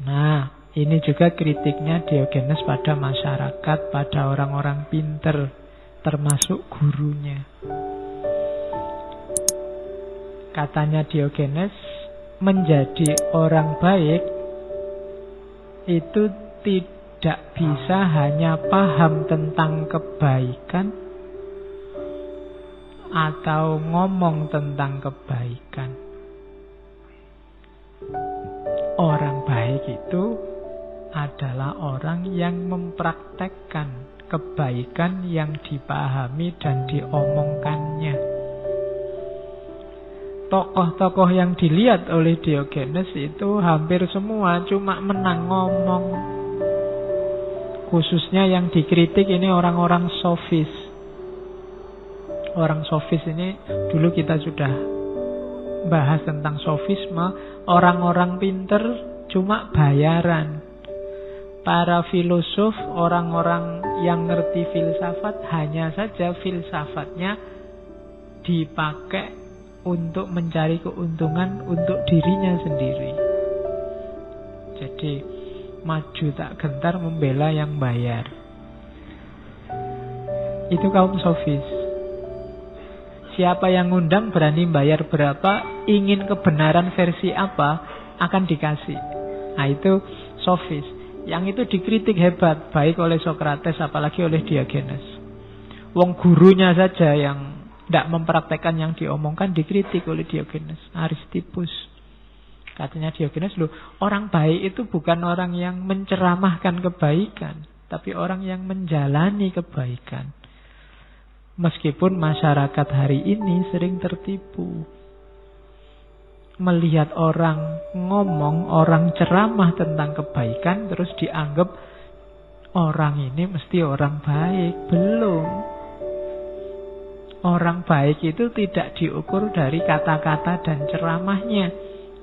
Nah, ini juga kritiknya Diogenes pada masyarakat, pada orang-orang pinter, termasuk gurunya. Katanya Diogenes, menjadi orang baik itu tidak bisa hanya paham tentang kebaikan atau ngomong tentang kebaikan. Orang baik itu adalah orang yang mempraktekkan kebaikan yang dipahami dan diomongkannya. Tokoh-tokoh yang dilihat oleh Diogenes itu hampir semua cuma menang ngomong. Khususnya yang dikritik ini orang-orang sofis. Orang sofis ini dulu kita sudah bahas tentang sofisme. Orang-orang pinter cuma bayaran. Para filosof, orang-orang yang ngerti filsafat, hanya saja filsafatnya dipakai untuk mencari keuntungan untuk dirinya sendiri. Jadi maju tak gentar membela yang bayar. Itu kaum sofis. Siapa yang ngundang berani bayar berapa, ingin kebenaran versi apa, akan dikasih. Nah itu sofis. Yang itu dikritik hebat, baik oleh Sokrates apalagi oleh Diogenes. Wong gurunya saja yang tidak mempraktekkan yang diomongkan dikritik oleh Diogenes. Aristippus. Katanya Diogenes, loh, orang baik itu bukan orang yang menceramahkan kebaikan, tapi orang yang menjalani kebaikan. Meskipun masyarakat hari ini sering tertipu. Melihat orang ngomong, orang ceramah tentang kebaikan, terus dianggap orang ini mesti orang baik. Belum. Orang baik itu tidak diukur dari kata-kata dan ceramahnya,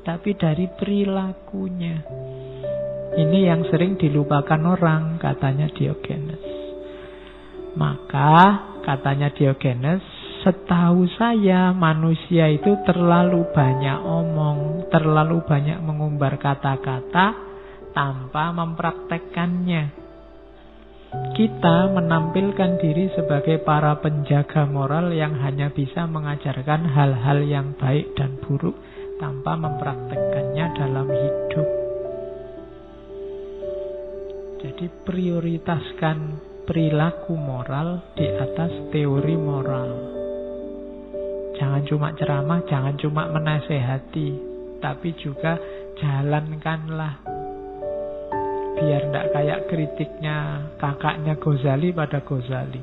tapi dari perilakunya. Ini yang sering dilupakan orang, katanya Diogenes. Maka katanya Diogenes, setahu saya manusia itu terlalu banyak omong, terlalu banyak mengumbar kata-kata tanpa mempraktekkannya. Kita menampilkan diri sebagai para penjaga moral yang hanya bisa mengajarkan hal-hal yang baik dan buruk tanpa mempraktekkannya dalam hidup. Jadi prioritaskan perilaku moral di atas teori moral. Jangan cuma ceramah, jangan cuma menasehati, tapi juga jalankanlah. Biar tidak kayak kritiknya kakaknya Ghazali pada Ghazali.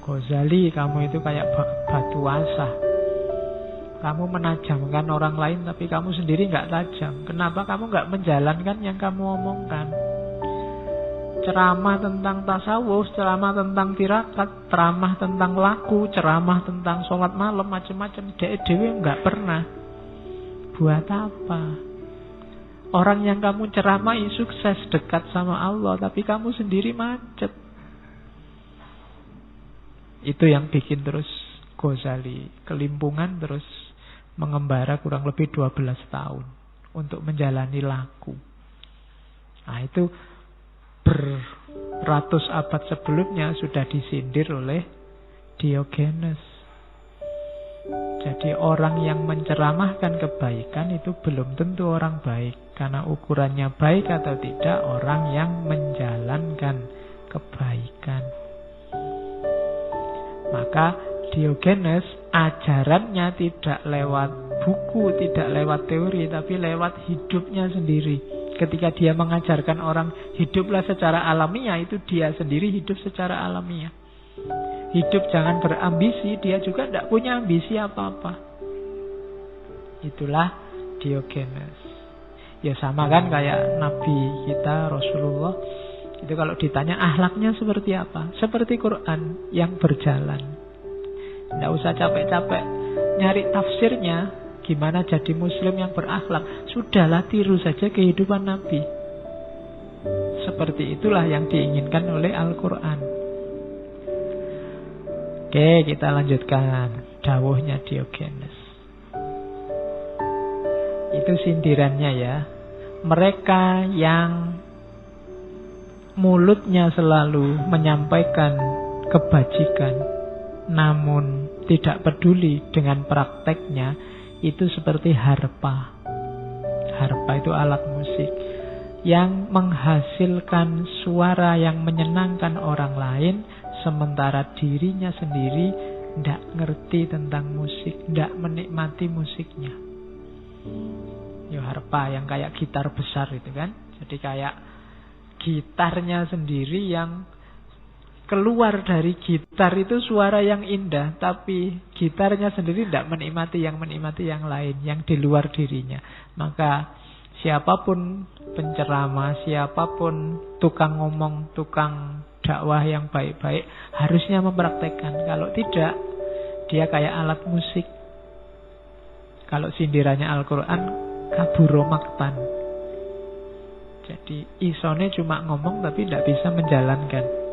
Ghazali, kamu itu kayak batu asah. Kamu menajamkan orang lain, tapi kamu sendiri nggak tajam. Kenapa kamu nggak menjalankan yang kamu omongkan? Ceramah tentang tasawuf, ceramah tentang tirakat, ceramah tentang laku, ceramah tentang sholat malam, macam-macam. Dewe nggak pernah. Buat apa? Orang yang kamu ceramai sukses dekat sama Allah, tapi kamu sendiri macet. Itu yang bikin terus Ghazali kelimpungan, terus mengembara kurang lebih 12 tahun untuk menjalani laku. Nah itu beratus abad sebelumnya sudah disindir oleh Diogenes. Jadi orang yang menceramahkan kebaikan itu belum tentu orang baik. Karena ukurannya baik atau tidak orang yang menjalankan kebaikan. Maka Diogenes ajarannya tidak lewat buku, tidak lewat teori, tapi lewat hidupnya sendiri. Ketika dia mengajarkan orang hiduplah secara alamiah, itu dia sendiri hidup secara alamiah. Hidup jangan berambisi, dia juga tidak punya ambisi apa-apa. Itulah Diogenes. Ya sama kan kayak Nabi kita Rasulullah. Itu kalau ditanya akhlaknya seperti apa? Seperti Quran yang berjalan. Tidak usah capek-capek nyari tafsirnya. Gimana jadi muslim yang berakhlak? Sudahlah, tiru saja kehidupan Nabi. Seperti itulah yang diinginkan oleh Al-Quran. Oke, kita lanjutkan dawuhnya Diogenes. Itu sindirannya ya. Mereka yang mulutnya selalu menyampaikan kebajikan namun tidak peduli dengan prakteknya, itu seperti harpa. Harpa itu alat musik yang menghasilkan suara yang menyenangkan orang lain, sementara dirinya sendiri tidak ngerti tentang musik, tidak menikmati musiknya. Ya harpa yang kayak gitar besar itu kan. Jadi kayak gitarnya sendiri yang keluar dari gitar itu suara yang indah, tapi gitarnya sendiri tidak menikmati yang lain, yang di luar dirinya. Maka siapapun penceramah, siapapun tukang ngomong, tukang dakwah yang baik-baik harusnya mempraktekkan. Kalau tidak, dia kayak alat musik. Kalau sindirannya Al-Quran, kaburo maktan. Jadi isone cuma ngomong tapi tidak bisa menjalankan.